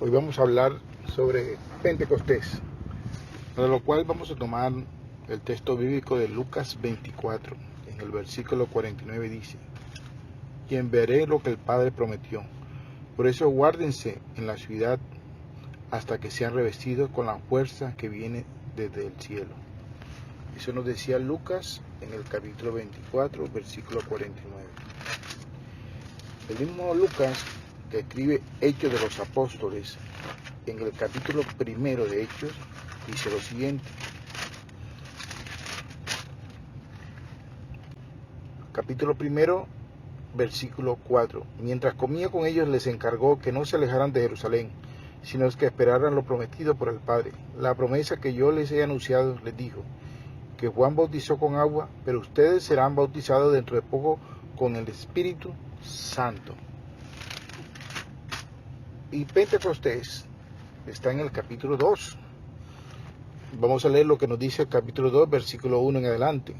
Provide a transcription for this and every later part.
Hoy vamos a hablar sobre Pentecostés, para lo cual vamos a tomar el texto bíblico de Lucas 24, en el versículo 49 dice: y veré lo que el Padre prometió. Por eso guárdense en la ciudad hasta que sean revestidos con la fuerza que viene desde el cielo. Eso nos decía Lucas en el capítulo 24, versículo 49. El mismo Lucas, que escribe Hechos de los Apóstoles, en el capítulo 1 de Hechos, dice lo siguiente. Capítulo 1, versículo 4. Mientras comía con ellos, les encargó que no se alejaran de Jerusalén, sino que esperaran lo prometido por el Padre. La promesa que yo les he anunciado, les dijo, que Juan bautizó con agua, pero ustedes serán bautizados dentro de poco con el Espíritu Santo. Y Pentecostés está en el capítulo 2. Vamos a leer lo que nos dice el capítulo 2, versículo 1 en adelante.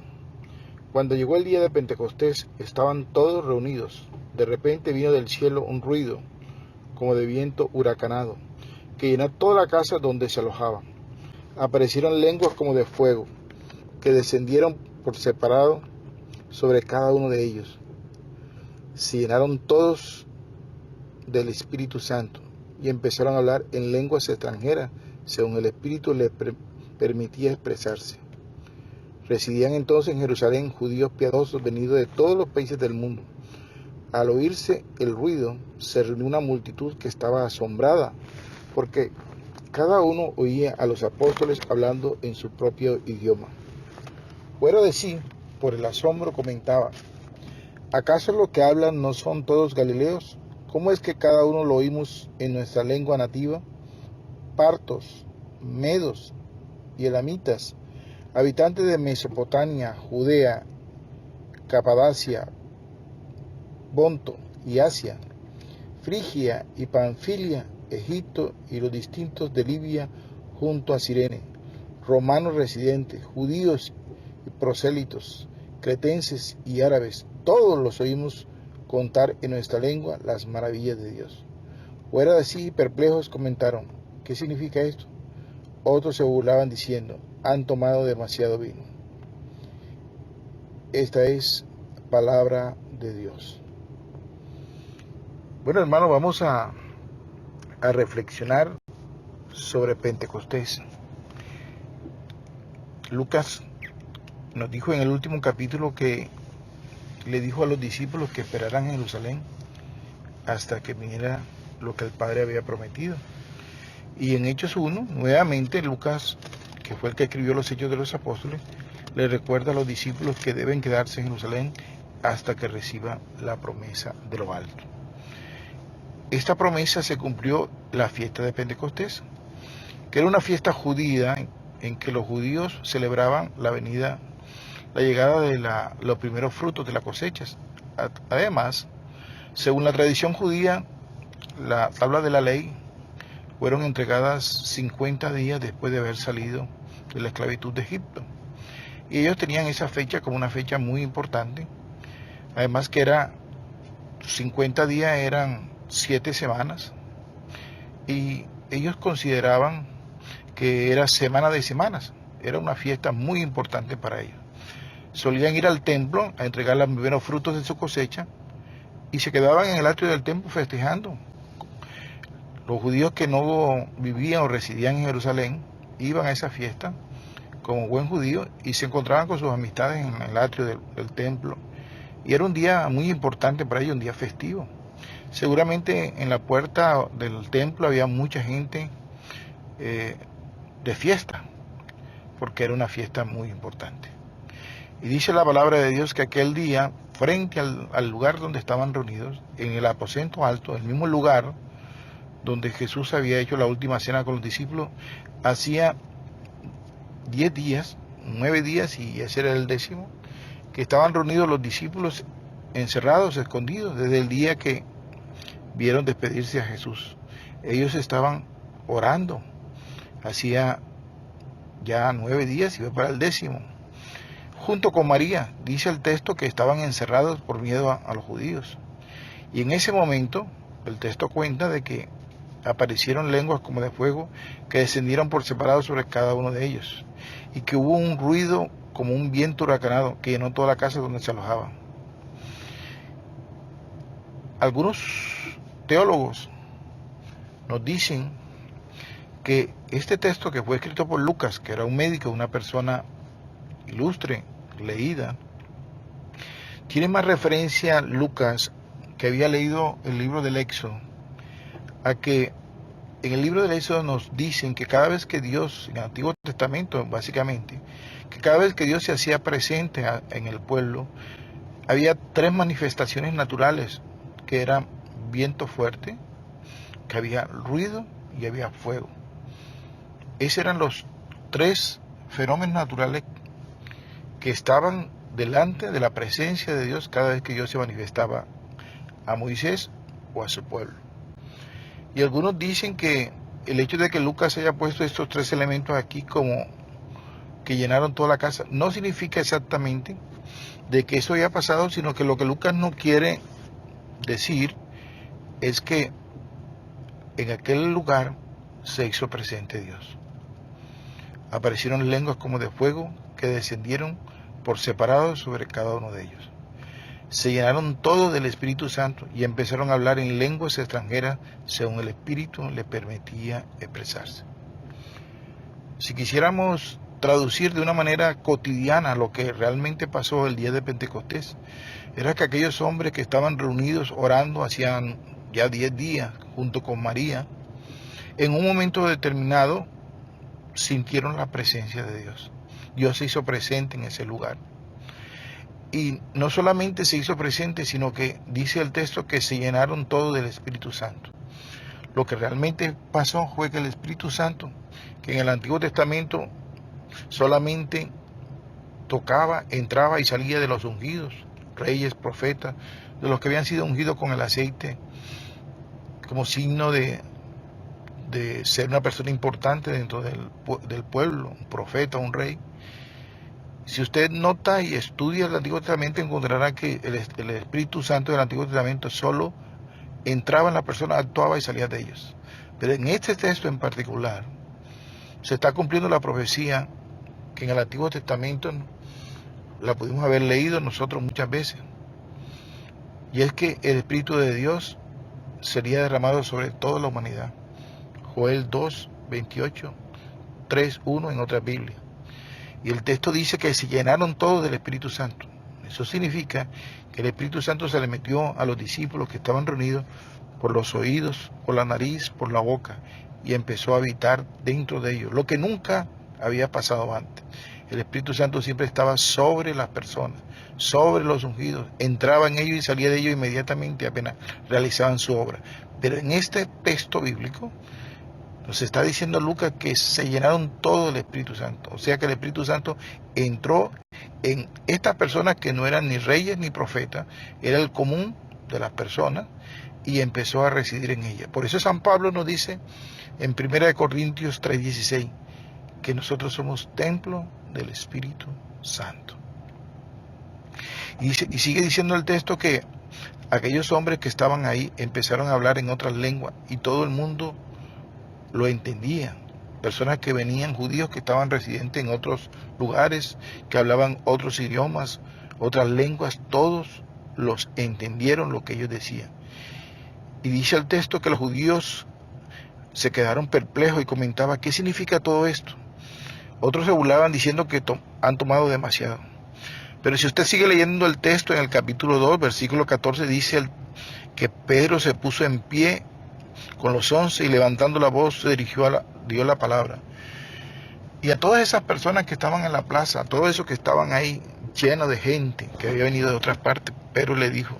Cuando llegó el día de Pentecostés, estaban todos reunidos. De repente vino del cielo un ruido, como de viento huracanado, que llenó toda la casa donde se alojaban. Aparecieron lenguas como de fuego, que descendieron por separado sobre cada uno de ellos. Se llenaron todos del Espíritu Santo y empezaron a hablar en lenguas extranjeras, según el Espíritu les permitía expresarse. Residían entonces en Jerusalén judíos piadosos venidos de todos los países del mundo. Al oírse el ruido, se reunió una multitud que estaba asombrada, porque cada uno oía a los apóstoles hablando en su propio idioma. Fuera de sí, por el asombro, comentaba: ¿acaso los que hablan no son todos galileos? ¿Cómo es que cada uno lo oímos en nuestra lengua nativa? Partos, medos y elamitas, habitantes de Mesopotamia, Judea, Capadocia, Ponto y Asia, Frigia y Panfilia, Egipto y los distintos de Libia junto a Cirene, romanos residentes, judíos y prosélitos, cretenses y árabes, todos los oímos contar en nuestra lengua las maravillas de Dios. Fuera de sí, perplejos, comentaron: ¿qué significa esto? Otros se burlaban diciendo: han tomado demasiado vino. Esta es palabra de Dios. Bueno, hermano, vamos a reflexionar sobre Pentecostés. Lucas nos dijo en el último capítulo que le dijo a los discípulos que esperaran en Jerusalén hasta que viniera lo que el Padre había prometido. Y en Hechos 1, nuevamente Lucas, que fue el que escribió los Hechos de los Apóstoles, le recuerda a los discípulos que deben quedarse en Jerusalén hasta que reciba la promesa de lo alto. Esta promesa se cumplió la fiesta de Pentecostés, que era una fiesta judía en que los judíos celebraban la llegada de los primeros frutos de las cosechas. Además, según la tradición judía, la tabla de la ley fueron entregadas 50 días después de haber salido de la esclavitud de Egipto. Y ellos tenían esa fecha como una fecha muy importante. Además que 50 días eran 7 semanas. Y ellos consideraban que era semana de semanas. Era una fiesta muy importante para ellos. Solían ir al templo a entregar los primeros frutos de su cosecha y se quedaban en el atrio del templo festejando. Los judíos que no vivían o residían en Jerusalén iban a esa fiesta como buen judío y se encontraban con sus amistades en el atrio del templo. Y era un día muy importante para ellos, un día festivo. Seguramente en la puerta del templo había mucha gente de fiesta, porque era una fiesta muy importante. Y dice la palabra de Dios que aquel día, frente al lugar donde estaban reunidos, en el aposento alto, el mismo lugar donde Jesús había hecho la última cena con los discípulos, hacía 10 días, 9 días, y ese era el 10º, que estaban reunidos los discípulos encerrados, escondidos, desde el día que vieron despedirse a Jesús. Ellos estaban orando, hacía ya 9 días y iba para el 10º. Junto con María, dice el texto que estaban encerrados por miedo a los judíos. Y en ese momento, el texto cuenta de que aparecieron lenguas como de fuego que descendieron por separado sobre cada uno de ellos, y que hubo un ruido como un viento huracanado que llenó toda la casa donde se alojaban. Algunos teólogos nos dicen que este texto, que fue escrito por Lucas, que era un médico, una persona ilustre, leída, tiene más referencia Lucas, que había leído el libro del Éxodo, a que en el libro del Éxodo nos dicen que cada vez que Dios, en el Antiguo Testamento básicamente, que cada vez que Dios se hacía presente en el pueblo, había tres manifestaciones naturales, que eran viento fuerte, que había ruido y había fuego. Esos eran los tres fenómenos naturales que estaban delante de la presencia de Dios cada vez que Dios se manifestaba a Moisés o a su pueblo. Y algunos dicen que el hecho de que Lucas haya puesto estos tres elementos aquí como que llenaron toda la casa, no significa exactamente de que eso haya pasado, sino que lo que Lucas no quiere decir es que en aquel lugar se hizo presente Dios. Aparecieron lenguas como de fuego que descendieron por separado sobre cada uno de ellos. Se llenaron todos del Espíritu Santo y empezaron a hablar en lenguas extranjeras según el Espíritu les permitía expresarse. Si quisiéramos traducir de una manera cotidiana lo que realmente pasó el día de Pentecostés, era que aquellos hombres que estaban reunidos orando hacían ya 10 días junto con María, en un momento determinado sintieron la presencia de Dios. Dios se hizo presente en ese lugar. Y no solamente se hizo presente, sino que dice el texto que se llenaron todos del Espíritu Santo. Lo que realmente pasó fue que el Espíritu Santo, que en el Antiguo Testamento solamente tocaba, entraba y salía de los ungidos, reyes, profetas, de los que habían sido ungidos con el aceite, como signo de ser una persona importante dentro del pueblo, un profeta, un rey. Si usted nota y estudia el Antiguo Testamento, encontrará que el Espíritu Santo del Antiguo Testamento solo entraba en la persona, actuaba y salía de ellos. Pero en este texto en particular se está cumpliendo la profecía que en el Antiguo Testamento la pudimos haber leído nosotros muchas veces, y es que el Espíritu de Dios sería derramado sobre toda la humanidad. Joel 2, 28, 3, 1 en otra Biblia. Y el texto dice que se llenaron todos del Espíritu Santo. Eso significa que el Espíritu Santo se le metió a los discípulos que estaban reunidos por los oídos, por la nariz, por la boca, y empezó a habitar dentro de ellos, lo que nunca había pasado antes. El Espíritu Santo siempre estaba sobre las personas, sobre los ungidos, entraba en ellos y salía de ellos inmediatamente apenas realizaban su obra. Pero en este texto bíblico nos está diciendo Lucas que se llenaron todo del Espíritu Santo. O sea que el Espíritu Santo entró en estas personas que no eran ni reyes ni profetas, era el común de las personas, y empezó a residir en ellas. Por eso San Pablo nos dice en 1 Corintios 3:16 que nosotros somos templo del Espíritu Santo. Y sigue diciendo el texto que aquellos hombres que estaban ahí empezaron a hablar en otras lenguas y todo el mundo lo entendía. Personas que venían, judíos que estaban residentes en otros lugares, que hablaban otros idiomas, otras lenguas, todos los entendieron lo que ellos decían. Y dice el texto que los judíos se quedaron perplejos y comentaban, ¿qué significa todo esto? Otros se burlaban diciendo que han tomado demasiado. Pero si usted sigue leyendo el texto en el capítulo 2, versículo 14, dice que Pedro se puso en pie con los 11 y levantando la voz se dio la palabra. Y a todas esas personas que estaban en la plaza, a todos esos que estaban ahí llenos de gente que había venido de otras partes, Pedro le dijo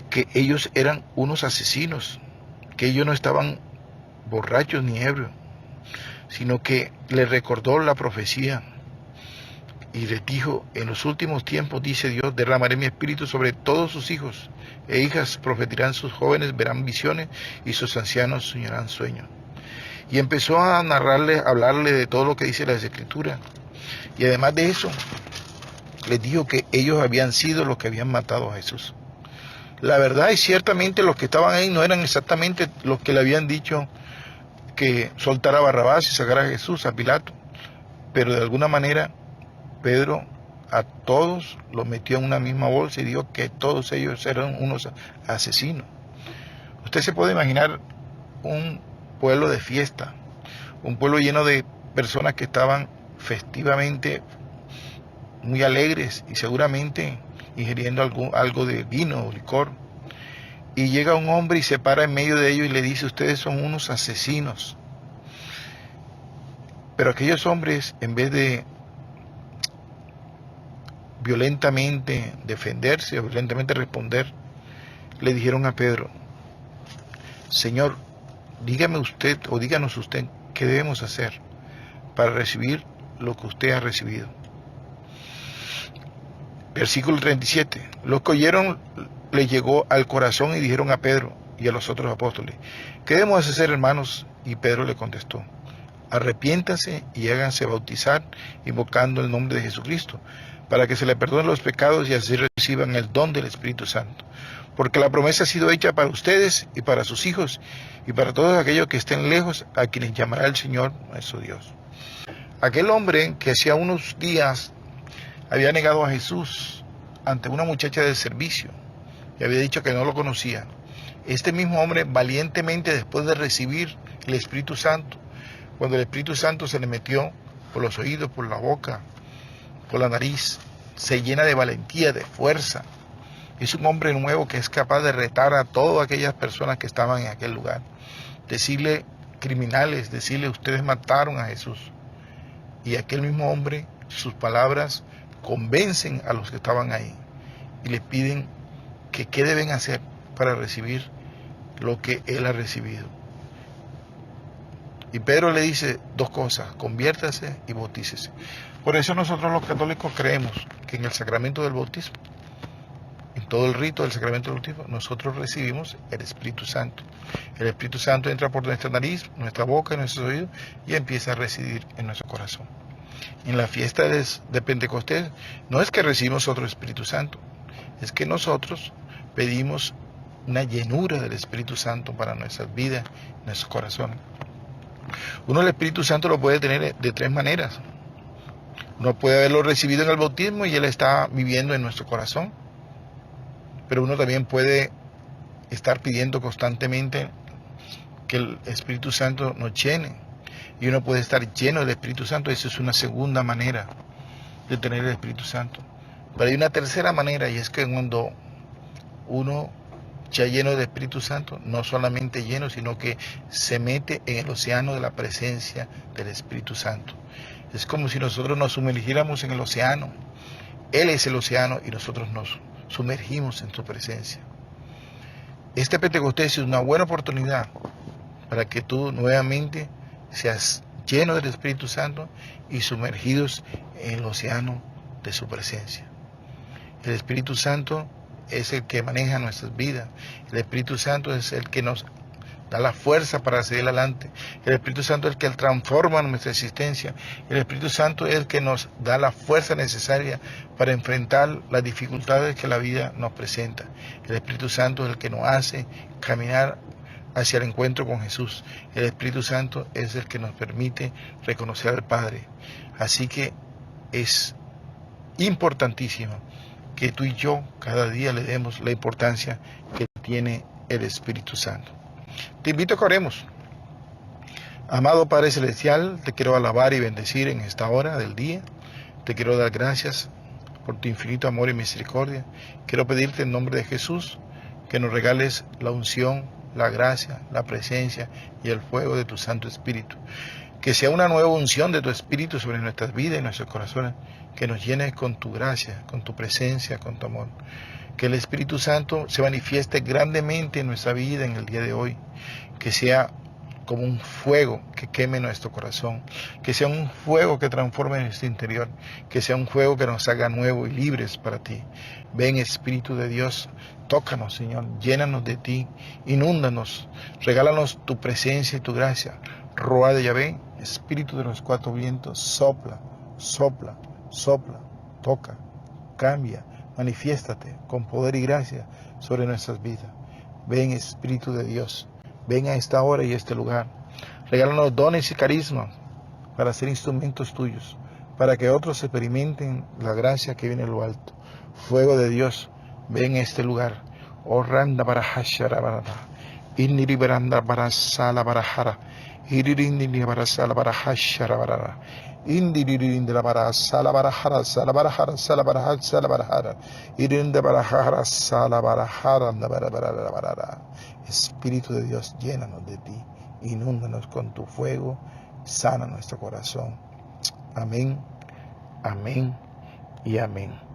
que ellos eran unos asesinos, que ellos no estaban borrachos ni ebrios, sino que les recordó la profecía y les dijo, en los últimos tiempos, dice Dios, derramaré mi espíritu sobre todos sus hijos e hijas, profetizarán, sus jóvenes verán visiones y sus ancianos soñarán sueños. Y empezó a narrarle, a hablarle de todo lo que dice las Escrituras. Y además de eso, les dijo que ellos habían sido los que habían matado a Jesús. La verdad es ciertamente los que estaban ahí no eran exactamente los que le habían dicho que soltara a Barrabás y sacara a Jesús, a Pilato, pero de alguna manera Pedro a todos los metió en una misma bolsa y dijo que todos ellos eran unos asesinos. Usted se puede imaginar un pueblo de fiesta, un pueblo lleno de personas que estaban festivamente muy alegres y seguramente ingiriendo algo de vino o licor. Y llega un hombre y se para en medio de ellos y le dice: ustedes son unos asesinos. Pero aquellos hombres, en vez de violentamente defenderse o violentamente responder, le dijeron a Pedro: Señor, dígame usted o díganos usted qué debemos hacer para recibir lo que usted ha recibido. Versículo 37. Los que oyeron les llegó al corazón y dijeron a Pedro y a los otros apóstoles: ¿qué debemos hacer, hermanos? Y Pedro le contestó: arrepiéntanse y háganse bautizar invocando el nombre de Jesucristo, para que se les perdonen los pecados y así reciban el don del Espíritu Santo. Porque la promesa ha sido hecha para ustedes y para sus hijos y para todos aquellos que estén lejos, a quienes llamará el Señor nuestro Dios. Aquel hombre que hacía unos días había negado a Jesús ante una muchacha de servicio y había dicho que no lo conocía. Este mismo hombre valientemente, después de recibir el Espíritu Santo, cuando el Espíritu Santo se le metió por los oídos, por la boca, por la nariz, se llena de valentía, de fuerza. Es un hombre nuevo que es capaz de retar a todas aquellas personas que estaban en aquel lugar. Decirle criminales, decirle: ustedes mataron a Jesús. Y aquel mismo hombre, sus palabras convencen a los que estaban ahí y le piden que qué deben hacer para recibir lo que él ha recibido. Y Pedro le dice dos cosas: conviértase y bautícese. Por eso nosotros los católicos creemos que en el sacramento del bautismo, en todo el rito del sacramento del bautismo, nosotros recibimos el Espíritu Santo. El Espíritu Santo entra por nuestra nariz, nuestra boca, nuestros oídos y empieza a residir en nuestro corazón. En la fiesta de Pentecostés no es que recibimos otro Espíritu Santo, es que nosotros pedimos una llenura del Espíritu Santo para nuestras vidas, nuestros corazones. Uno el Espíritu Santo lo puede tener de tres maneras. Uno puede haberlo recibido en el bautismo y él está viviendo en nuestro corazón, pero uno también puede estar pidiendo constantemente que el Espíritu Santo nos llene, y uno puede estar lleno del Espíritu Santo. Esa es una segunda manera de tener el Espíritu Santo. Pero hay una tercera manera, y es que cuando uno ya lleno del Espíritu Santo, no solamente lleno, sino que se mete en el océano de la presencia del Espíritu Santo. Es como si nosotros nos sumergiéramos en el océano. Él es el océano y nosotros nos sumergimos en su presencia. Este Pentecostés es una buena oportunidad para que tú nuevamente seas lleno del Espíritu Santo y sumergidos en el océano de su presencia. El Espíritu Santo es el que maneja nuestras vidas. El Espíritu Santo es el que nos da la fuerza para seguir adelante. El Espíritu Santo es el que transforma nuestra existencia. El Espíritu Santo es el que nos da la fuerza necesaria para enfrentar las dificultades que la vida nos presenta. El Espíritu Santo es el que nos hace caminar hacia el encuentro con Jesús. El Espíritu Santo es el que nos permite reconocer al Padre. Así que es importantísimo que tú y yo cada día le demos la importancia que tiene el Espíritu Santo. Te invito a que oremos. Amado Padre Celestial, te quiero alabar y bendecir en esta hora del día. Te quiero dar gracias por tu infinito amor y misericordia. Quiero pedirte en nombre de Jesús que nos regales la unción, la gracia, la presencia y el fuego de tu Santo Espíritu. Que sea una nueva unción de tu Espíritu sobre nuestras vidas y nuestros corazones, que nos llene con tu gracia, con tu presencia, con tu amor. Que el Espíritu Santo se manifieste grandemente en nuestra vida en el día de hoy. Que sea como un fuego que queme nuestro corazón. Que sea un fuego que transforme nuestro interior. Que sea un fuego que nos haga nuevos y libres para ti. Ven, Espíritu de Dios, tócanos, Señor, llénanos de ti, inúndanos, regálanos tu presencia y tu gracia. Ruá de Yahvé, Espíritu de los cuatro vientos, sopla, sopla, sopla, toca, cambia, manifiéstate con poder y gracia sobre nuestras vidas. Ven, Espíritu de Dios, ven a esta hora y este lugar. Regálanos dones y carismas para ser instrumentos tuyos, para que otros experimenten la gracia que viene de lo alto. Fuego de Dios, ven a este lugar. Oh randa para hashara barada, iniri baranda para sala para hara, irindi para sala para hashara barada, indiri para sala para hara, sala para hara, sala para hara, sala para hara, irindi para hara, sala para hara, para. Espíritu de Dios, llénanos de ti, inúndanos con tu fuego, sana nuestro corazón. Amén, amén y amén.